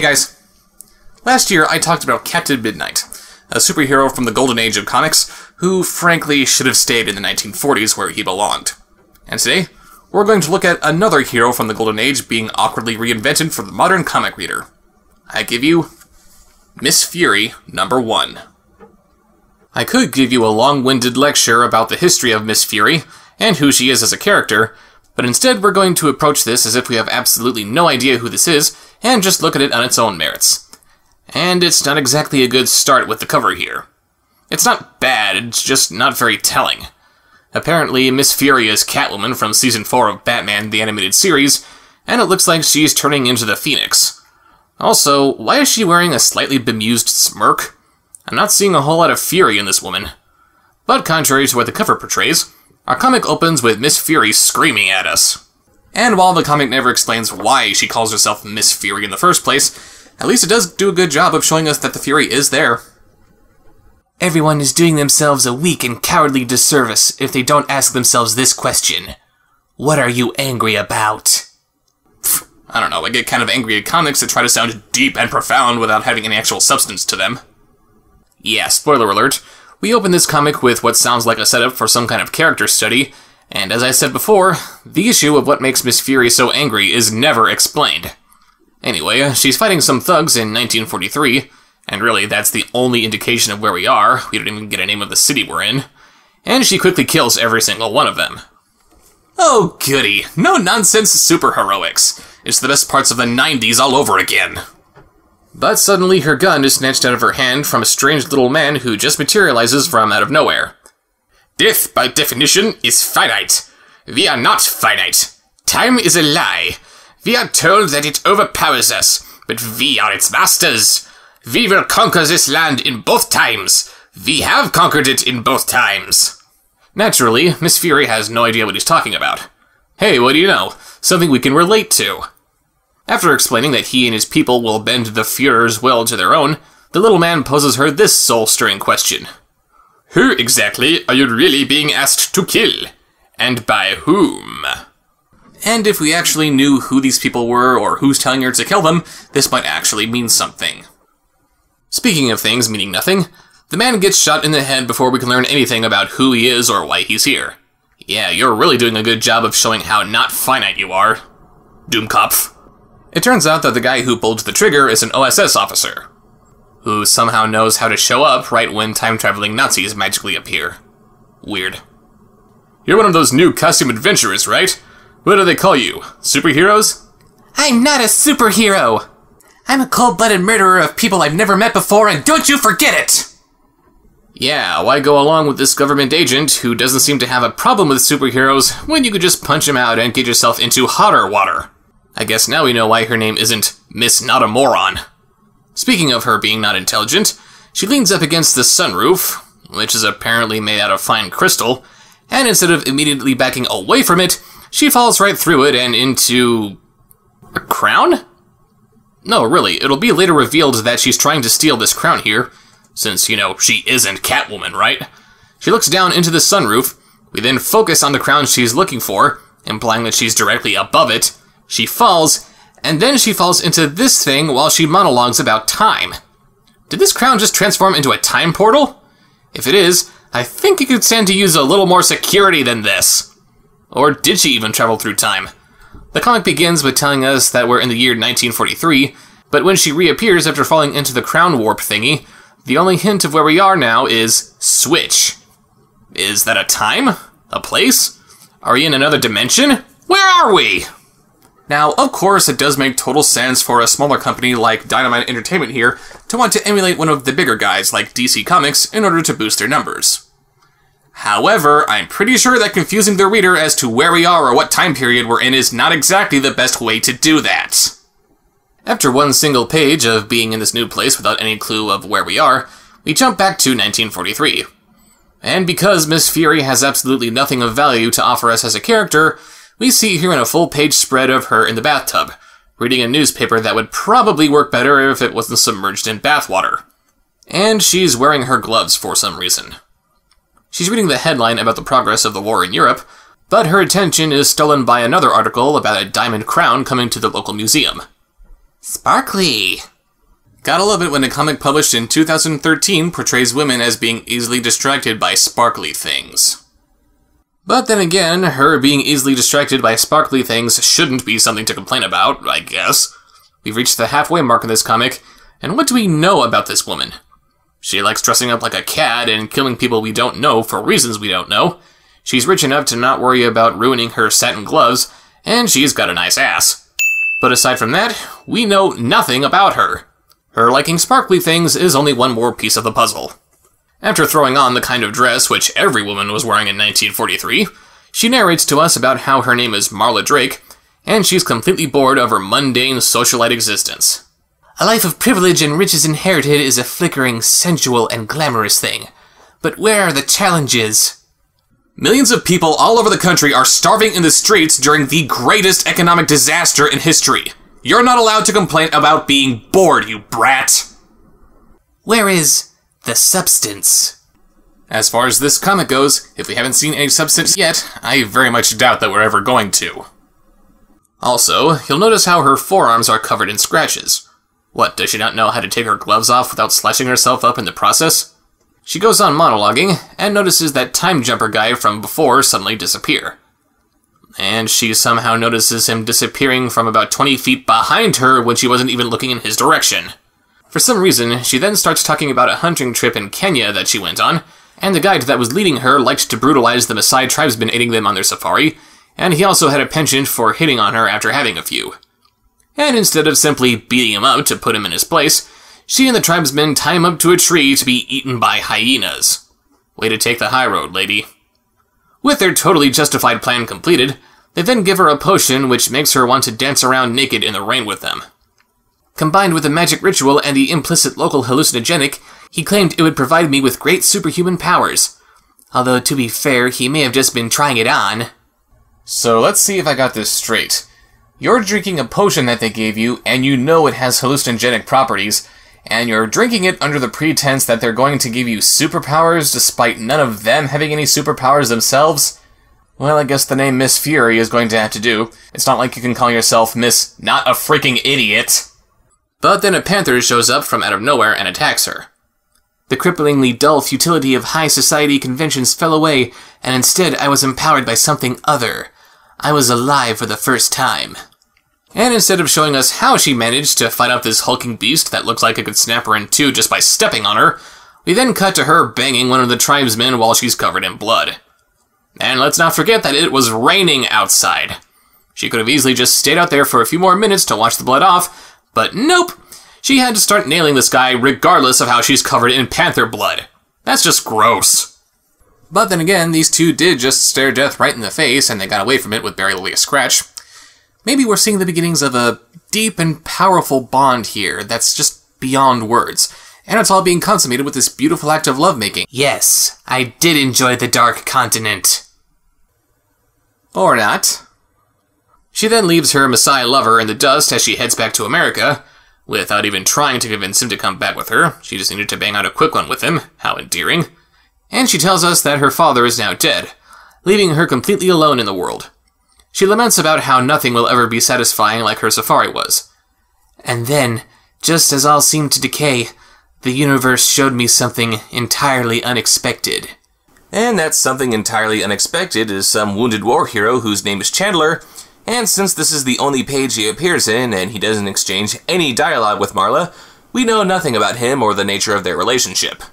Hey guys. Last year I talked about Captain Midnight, a superhero from the golden age of comics who, frankly, should have stayed in the 1940s where he belonged. And today, we're going to look at another hero from the golden age being awkwardly reinvented for the modern comic reader. I give you Miss Fury #1. I could give you a long-winded lecture about the history of Miss Fury and who she is as a character, but instead we're going to approach this as if we have absolutely no idea who this is and just look at it on its own merits. And it's not exactly a good start with the cover here. It's not bad, it's just not very telling. Apparently, Miss Fury is Catwoman from Season 4 of Batman the Animated Series, and it looks like she's turning into the Phoenix. Also, why is she wearing a slightly bemused smirk? I'm not seeing a whole lot of fury in this woman. But contrary to what the cover portrays, our comic opens with Miss Fury screaming at us. And while the comic never explains why she calls herself Miss Fury in the first place, at least it does do a good job of showing us that the Fury is there. Everyone is doing themselves a weak and cowardly disservice if they don't ask themselves this question. What are you angry about? I don't know, I get kind of angry at comics that try to sound deep and profound without having any actual substance to them. Yeah, spoiler alert, we open this comic with what sounds like a setup for some kind of character study, and as I said before, the issue of what makes Miss Fury so angry is never explained. Anyway, she's fighting some thugs in 1943, and really that's the only indication of where we are, we don't even get a name of the city we're in, and she quickly kills every single one of them. Oh goody, no nonsense superheroics. It's the best parts of the 90s all over again. But suddenly her gun is snatched out of her hand from a strange little man who just materializes from out of nowhere. Death, by definition, is finite. We are not finite. Time is a lie. We are told that it overpowers us, but we are its masters. We will conquer this land in both times. We have conquered it in both times. Naturally, Miss Fury has no idea what he's talking about. Hey, what do you know? Something we can relate to. After explaining that he and his people will bend the Führer's will to their own, the little man poses her this soul-stirring question. Who exactly are you really being asked to kill? And by whom? And if we actually knew who these people were or who's telling her to kill them, this might actually mean something. Speaking of things meaning nothing, the man gets shot in the head before we can learn anything about who he is or why he's here. Yeah, you're really doing a good job of showing how not finite you are, Doomkopf. It turns out that the guy who pulled the trigger is an OSS officer, who somehow knows how to show up right when time-traveling Nazis magically appear. Weird. You're one of those new costume adventurers, right? What do they call you? Superheroes? I'm not a superhero! I'm a cold-blooded murderer of people I've never met before, and don't you forget it! Yeah, why go along with this government agent who doesn't seem to have a problem with superheroes when you could just punch him out and get yourself into hotter water? I guess now we know why her name isn't Miss Not a Moron. Speaking of her being not intelligent, she leans up against the sunroof, which is apparently made out of fine crystal, and instead of immediately backing away from it, she falls right through it and into... a crown? No, really, it'll be later revealed that she's trying to steal this crown here, since, you know, she isn't Catwoman, right? She looks down into the sunroof, we then focus on the crown she's looking for, implying that she's directly above it. She falls, and then she falls into this thing while she monologues about time. Did this crown just transform into a time portal? If it is, I think it could stand to use a little more security than this. Or did she even travel through time? The comic begins with telling us that we're in the year 1943, but when she reappears after falling into the crown warp thingy, the only hint of where we are now is switch. Is that a time? A place? Are we in another dimension? Where are we? Now, of course, it does make total sense for a smaller company like Dynamite Entertainment here to want to emulate one of the bigger guys like DC Comics in order to boost their numbers. However, I'm pretty sure that confusing the reader as to where we are or what time period we're in is not exactly the best way to do that. After one single page of being in this new place without any clue of where we are, we jump back to 1943. And because Miss Fury has absolutely nothing of value to offer us as a character, we see here in a full-page spread of her in the bathtub, reading a newspaper that would probably work better if it wasn't submerged in bathwater. And she's wearing her gloves for some reason. She's reading the headline about the progress of the war in Europe, but her attention is stolen by another article about a diamond crown coming to the local museum. Sparkly! Gotta love it when a comic published in 2013 portrays women as being easily distracted by sparkly things. But then again, her being easily distracted by sparkly things shouldn't be something to complain about, I guess. We've reached the halfway mark in this comic, and what do we know about this woman? She likes dressing up like a cat and killing people we don't know for reasons we don't know. She's rich enough to not worry about ruining her satin gloves, and she's got a nice ass. But aside from that, we know nothing about her. Her liking sparkly things is only one more piece of the puzzle. After throwing on the kind of dress which every woman was wearing in 1943, she narrates to us about how her name is Marla Drake, and she's completely bored of her mundane socialite existence. A life of privilege and riches inherited is a flickering, sensual, and glamorous thing. But where are the challenges? Millions of people all over the country are starving in the streets during the greatest economic disaster in history. You're not allowed to complain about being bored, you brat! Where is the substance? As far as this comic goes, if we haven't seen any substance yet, I very much doubt that we're ever going to. Also, you'll notice how her forearms are covered in scratches. What, does she not know how to take her gloves off without slashing herself up in the process? She goes on monologuing, and notices that time jumper guy from before suddenly disappear. And she somehow notices him disappearing from about 20 feet behind her when she wasn't even looking in his direction. For some reason, she then starts talking about a hunting trip in Kenya that she went on, and the guide that was leading her liked to brutalize the Maasai tribesmen aiding them on their safari, and he also had a penchant for hitting on her after having a few. And instead of simply beating him up to put him in his place, she and the tribesmen tie him up to a tree to be eaten by hyenas. Way to take the high road, lady. With their totally justified plan completed, they then give her a potion which makes her want to dance around naked in the rain with them. Combined with the magic ritual and the implicit local hallucinogenic, he claimed it would provide me with great superhuman powers. Although, to be fair, he may have just been trying it on. So let's see if I got this straight. You're drinking a potion that they gave you, and you know it has hallucinogenic properties, and you're drinking it under the pretense that they're going to give you superpowers despite none of them having any superpowers themselves? Well, I guess the name Miss Fury is going to have to do. It's not like you can call yourself Miss Not a Freaking Idiot. But then a panther shows up from out of nowhere and attacks her. The cripplingly dull futility of high society conventions fell away, and instead I was empowered by something other. I was alive for the first time. And instead of showing us how she managed to fight off this hulking beast that looks like it could snap her in two just by stepping on her, we then cut to her banging one of the tribesmen while she's covered in blood. And let's not forget that it was raining outside. She could have easily just stayed out there for a few more minutes to wash the blood off, but nope! She had to start nailing this guy regardless of how she's covered in panther blood. That's just gross. But then again, these two did just stare death right in the face, and they got away from it with barely a scratch. Maybe we're seeing the beginnings of a deep and powerful bond here that's just beyond words, and it's all being consummated with this beautiful act of lovemaking. Yes, I did enjoy the Dark Continent. Or not. She then leaves her Maasai lover in the dust as she heads back to America, without even trying to convince him to come back with her. She just needed to bang out a quick one with him. How endearing. And she tells us that her father is now dead, leaving her completely alone in the world. She laments about how nothing will ever be satisfying like her safari was. And then, just as all seemed to decay, the universe showed me something entirely unexpected. And that something entirely unexpected is some wounded war hero whose name is Chandler, and since this is the only page he appears in and he doesn't exchange any dialogue with Marla, we know nothing about him or the nature of their relationship.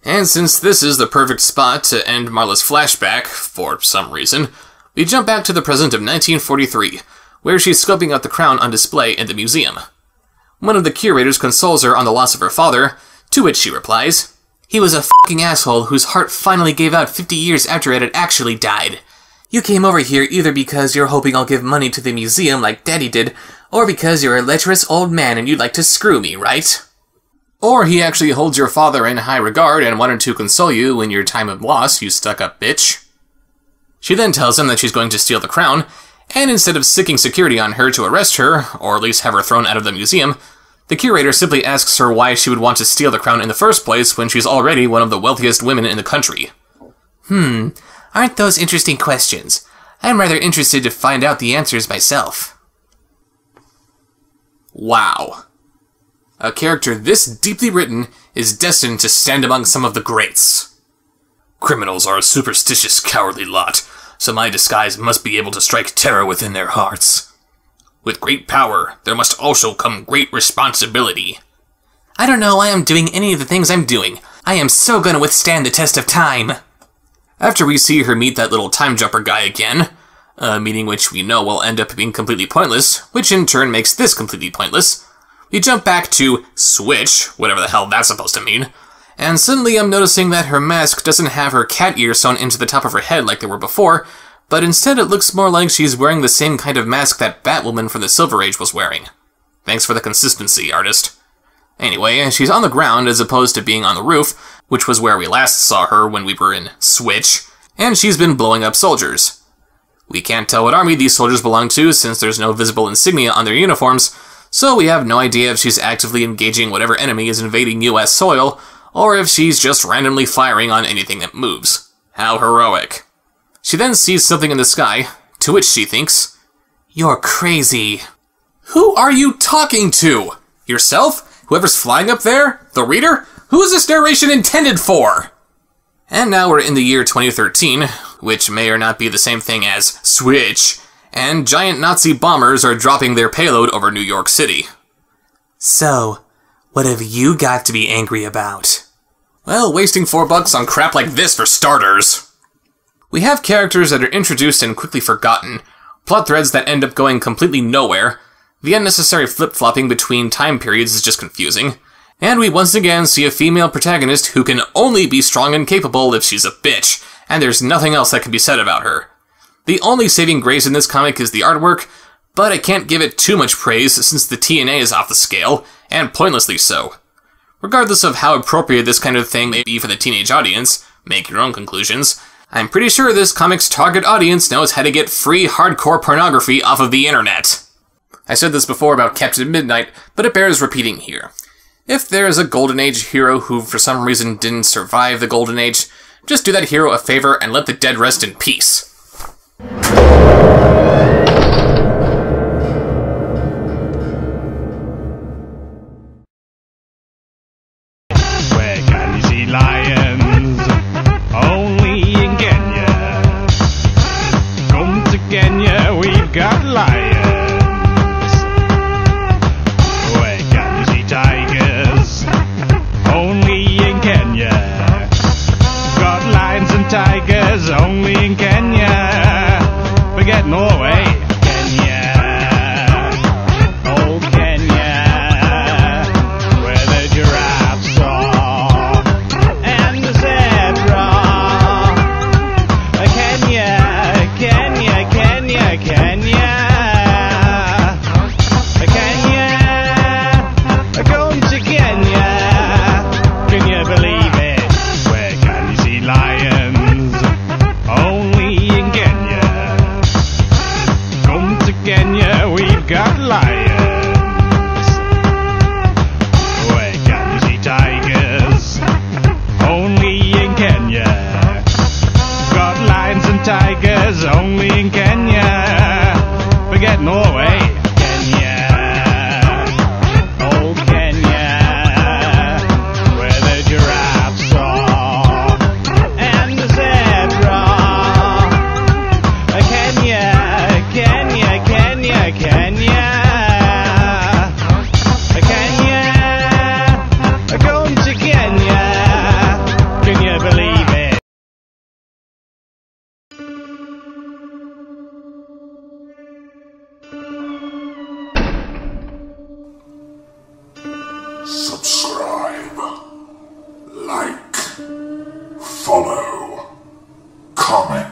And since this is the perfect spot to end Marla's flashback, for some reason, we jump back to the present of 1943, where she's scoping out the crown on display in the museum. One of the curators consoles her on the loss of her father, to which she replies, "He was a fucking asshole whose heart finally gave out 50 years after it had actually died. You came over here either because you're hoping I'll give money to the museum like Daddy did, or because you're a lecherous old man and you'd like to screw me, right? Or he actually holds your father in high regard and wanted to console you in your time of loss, you stuck-up bitch." She then tells him that she's going to steal the crown, and instead of sicking security on her to arrest her, or at least have her thrown out of the museum, the curator simply asks her why she would want to steal the crown in the first place when she's already one of the wealthiest women in the country. Aren't those interesting questions? I'm rather interested to find out the answers myself. Wow. A character this deeply written is destined to stand among some of the greats. Criminals are a superstitious, cowardly lot, so my disguise must be able to strike terror within their hearts. With great power, there must also come great responsibility. I don't know why I'm doing any of the things I'm doing. I am so gonna withstand the test of time. After we see her meet that little time jumper guy again, a meeting which we know will end up being completely pointless, which in turn makes this completely pointless, we jump back to Switch, whatever the hell that's supposed to mean, and suddenly I'm noticing that her mask doesn't have her cat ears sewn into the top of her head like they were before, but instead it looks more like she's wearing the same kind of mask that Batwoman from the Silver Age was wearing. Thanks for the consistency, artist. Anyway, she's on the ground as opposed to being on the roof, which was where we last saw her when we were in Switch, and she's been blowing up soldiers. We can't tell what army these soldiers belong to since there's no visible insignia on their uniforms, so we have no idea if she's actively engaging whatever enemy is invading US soil, or if she's just randomly firing on anything that moves. How heroic. She then sees something in the sky, to which she thinks, "You're crazy." Who are you talking to? Yourself? Whoever's flying up there? The reader? Who is this narration intended for? And now we're in the year 2013, which may or not be the same thing as Switch, and giant Nazi bombers are dropping their payload over New York City. So, what have you got to be angry about? Well, wasting $4 on crap like this for starters. We have characters that are introduced and quickly forgotten, plot threads that end up going completely nowhere, the unnecessary flip-flopping between time periods is just confusing, and we once again see a female protagonist who can only be strong and capable if she's a bitch, and there's nothing else that can be said about her. The only saving grace in this comic is the artwork, but I can't give it too much praise since the TNA is off the scale, and pointlessly so. Regardless of how appropriate this kind of thing may be for the teenage audience, make your own conclusions, I'm pretty sure this comic's target audience knows how to get free hardcore pornography off of the internet. I said this before about Captain Midnight, but it bears repeating here. If there is a Golden Age hero who for some reason didn't survive the Golden Age, just do that hero a favor and let the dead rest in peace. Where can you see lions? Only in Kenya. Come to Kenya, we've got lions. Where can you see tigers? Only in Kenya. Got lions and tigers only in Kenya. Forget Norway. Kenya. Oh, Kenya. Where the giraffes are. And the zebra. Kenya. Kenya. Kenya. Kenya. Kenya. Going to Kenya. Can you believe it? Where can you see lions? Only in Kenya. Come to Kenya, we've got lions. Where can you see tigers? Only in Kenya. Got lions and tigers only in Kenya. Forget Norway. Kenya. Oh, Kenya. Where the giraffes are. And the zebra. Kenya. Kenya. Kenya. Kenya. Kenya. Going to Kenya. Can you believe it? Subscribe, like, follow, comment.